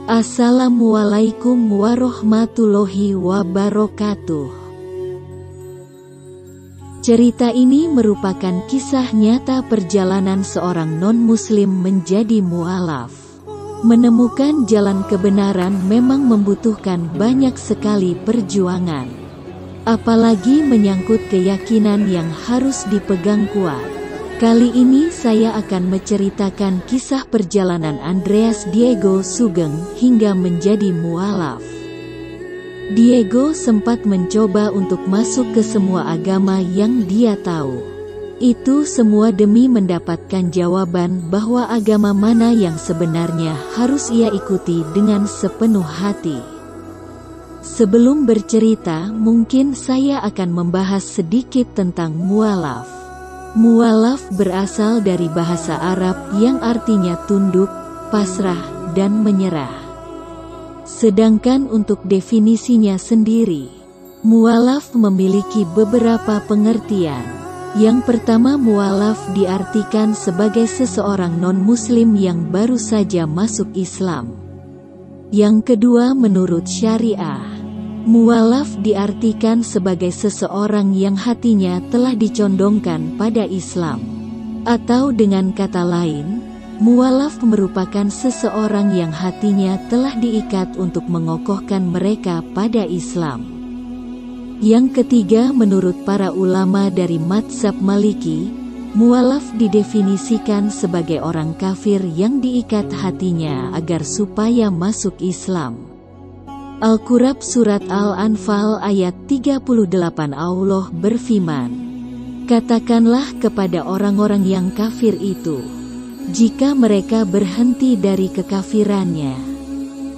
Assalamualaikum warahmatullahi wabarakatuh. Cerita ini merupakan kisah nyata perjalanan seorang non-muslim menjadi mu'alaf. Menemukan jalan kebenaran memang membutuhkan banyak sekali perjuangan. Apalagi menyangkut keyakinan yang harus dipegang kuat. Kali ini saya akan menceritakan kisah perjalanan Andreas Diego Sugeng hingga menjadi mu'alaf. Diego sempat mencoba untuk masuk ke semua agama yang dia tahu. Itu semua demi mendapatkan jawaban bahwa agama mana yang sebenarnya harus ia ikuti dengan sepenuh hati. Sebelum bercerita, mungkin saya akan membahas sedikit tentang mu'alaf. Mu'alaf berasal dari bahasa Arab yang artinya tunduk, pasrah, dan menyerah. Sedangkan untuk definisinya sendiri, mu'alaf memiliki beberapa pengertian. Yang pertama, mu'alaf diartikan sebagai seseorang non-muslim yang baru saja masuk Islam. Yang kedua, menurut syariah, mu'alaf diartikan sebagai seseorang yang hatinya telah dicondongkan pada Islam. Atau dengan kata lain, mu'alaf merupakan seseorang yang hatinya telah diikat untuk mengokohkan mereka pada Islam. Yang ketiga, menurut para ulama dari mazhab Maliki, mu'alaf didefinisikan sebagai orang kafir yang diikat hatinya agar supaya masuk Islam. Al-Qur'an Surat Al-Anfal ayat 38 Allah berfirman, "Katakanlah kepada orang-orang yang kafir itu, jika mereka berhenti dari kekafirannya,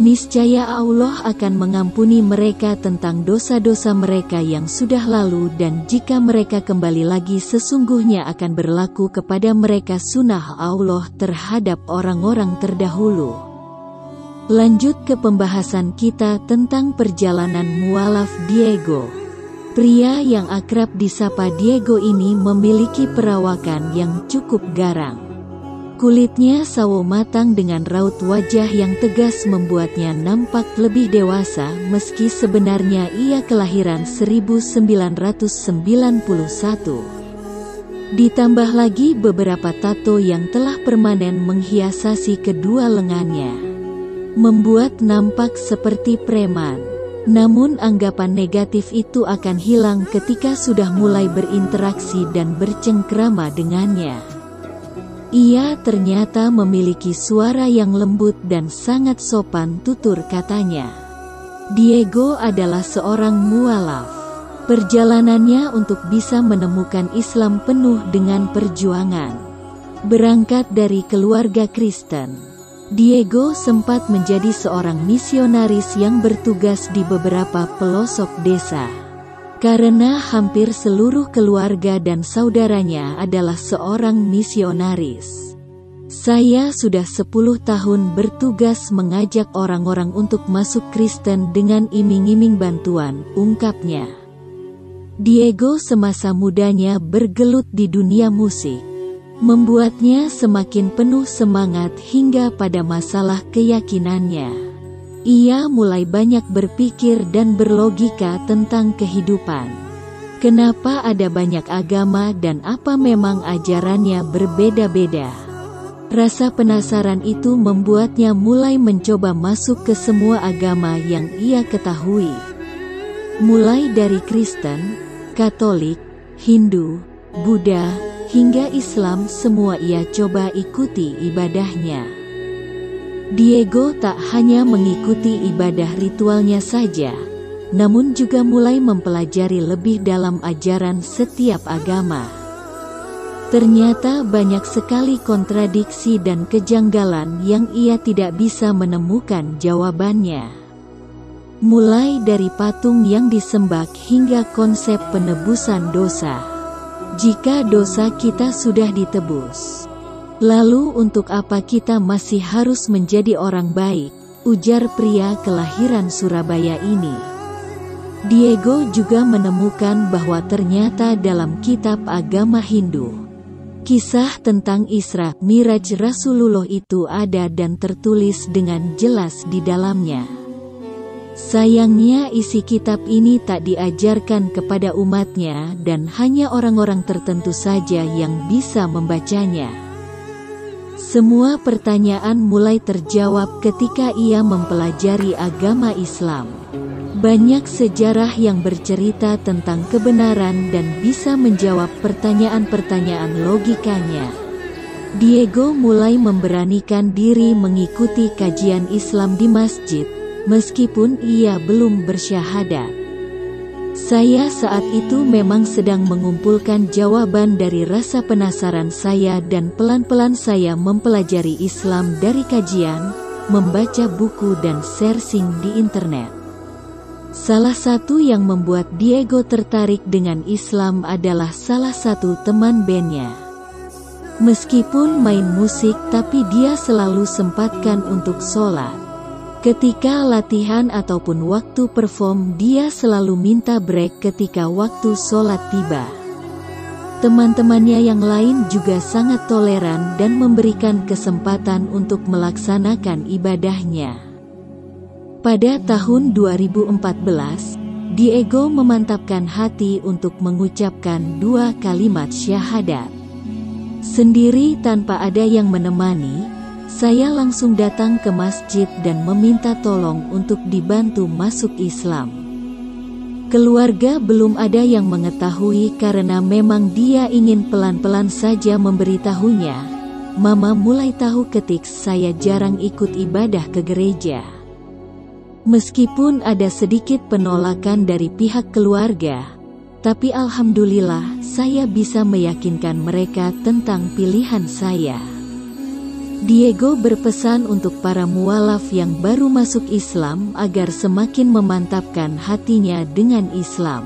niscaya Allah akan mengampuni mereka tentang dosa-dosa mereka yang sudah lalu, dan jika mereka kembali lagi sesungguhnya akan berlaku kepada mereka sunnah Allah terhadap orang-orang terdahulu." Lanjut ke pembahasan kita tentang perjalanan mu'alaf Diego. Pria yang akrab disapa Diego ini memiliki perawakan yang cukup garang. Kulitnya sawo matang dengan raut wajah yang tegas membuatnya nampak lebih dewasa meski sebenarnya ia kelahiran 1991. Ditambah lagi beberapa tato yang telah permanen menghiasi kedua lengannya, membuat nampak seperti preman. Namun anggapan negatif itu akan hilang ketika sudah mulai berinteraksi dan bercengkrama dengannya. Ia ternyata memiliki suara yang lembut dan sangat sopan tutur katanya. Diego adalah seorang mu'alaf. Perjalanannya untuk bisa menemukan Islam penuh dengan perjuangan. Berangkat dari keluarga Kristen, Diego sempat menjadi seorang misionaris yang bertugas di beberapa pelosok desa. Karena hampir seluruh keluarga dan saudaranya adalah seorang misionaris. "Saya sudah 10 tahun bertugas mengajak orang-orang untuk masuk Kristen dengan iming-iming bantuan," ungkapnya. Diego semasa mudanya bergelut di dunia musik, membuatnya semakin penuh semangat hingga pada masalah keyakinannya. Ia mulai banyak berpikir dan berlogika tentang kehidupan. Kenapa ada banyak agama dan apa memang ajarannya berbeda-beda? Rasa penasaran itu membuatnya mulai mencoba masuk ke semua agama yang ia ketahui. Mulai dari Kristen, Katolik, Hindu, Buddha, hingga Islam, semua ia coba ikuti ibadahnya. Diego tak hanya mengikuti ibadah ritualnya saja, namun juga mulai mempelajari lebih dalam ajaran setiap agama. Ternyata banyak sekali kontradiksi dan kejanggalan yang ia tidak bisa menemukan jawabannya. Mulai dari patung yang disembah hingga konsep penebusan dosa. Jika dosa kita sudah ditebus, lalu untuk apa kita masih harus menjadi orang baik? Ujar pria kelahiran Surabaya ini. Diego juga menemukan bahwa ternyata dalam kitab agama Hindu, Kisah tentang Isra Miraj Rasulullah itu ada dan tertulis dengan jelas di dalamnya. Sayangnya isi kitab ini tak diajarkan kepada umatnya dan hanya orang-orang tertentu saja yang bisa membacanya. Semua pertanyaan mulai terjawab ketika ia mempelajari agama Islam. Banyak sejarah yang bercerita tentang kebenaran dan bisa menjawab pertanyaan-pertanyaan logikanya. Diego mulai memberanikan diri mengikuti kajian Islam di masjid, meskipun ia belum bersyahadat. Saya saat itu memang sedang mengumpulkan jawaban dari rasa penasaran saya dan pelan-pelan saya mempelajari Islam dari kajian, membaca buku dan searching di internet. Salah satu yang membuat Diego tertarik dengan Islam adalah salah satu teman bandnya. Meskipun main musik tapi dia selalu sempatkan untuk sholat. Ketika latihan ataupun waktu perform dia selalu minta break ketika waktu sholat tiba. Teman-temannya yang lain juga sangat toleran dan memberikan kesempatan untuk melaksanakan ibadahnya. Pada tahun 2014, Diego memantapkan hati untuk mengucapkan 2 kalimat syahadat. Sendiri tanpa ada yang menemani, saya langsung datang ke masjid dan meminta tolong untuk dibantu masuk Islam. Keluarga belum ada yang mengetahui karena memang dia ingin pelan-pelan saja memberitahunya. Mama mulai tahu ketika saya jarang ikut ibadah ke gereja. Meskipun ada sedikit penolakan dari pihak keluarga, tapi alhamdulillah saya bisa meyakinkan mereka tentang pilihan saya. Diego berpesan untuk para mualaf yang baru masuk Islam agar semakin memantapkan hatinya dengan Islam.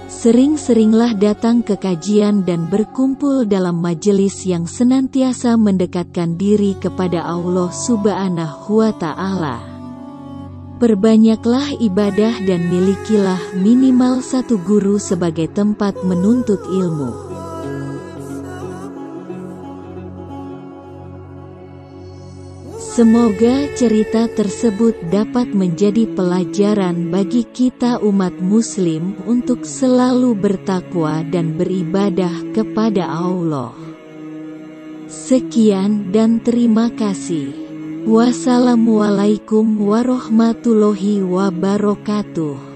Sering-seringlah datang ke kajian dan berkumpul dalam majelis yang senantiasa mendekatkan diri kepada Allah Subhanahu wa Ta'ala. Perbanyaklah ibadah dan milikilah minimal 1 guru sebagai tempat menuntut ilmu. Semoga cerita tersebut dapat menjadi pelajaran bagi kita umat muslim untuk selalu bertakwa dan beribadah kepada Allah. Sekian dan terima kasih. Wassalamualaikum warahmatullahi wabarakatuh.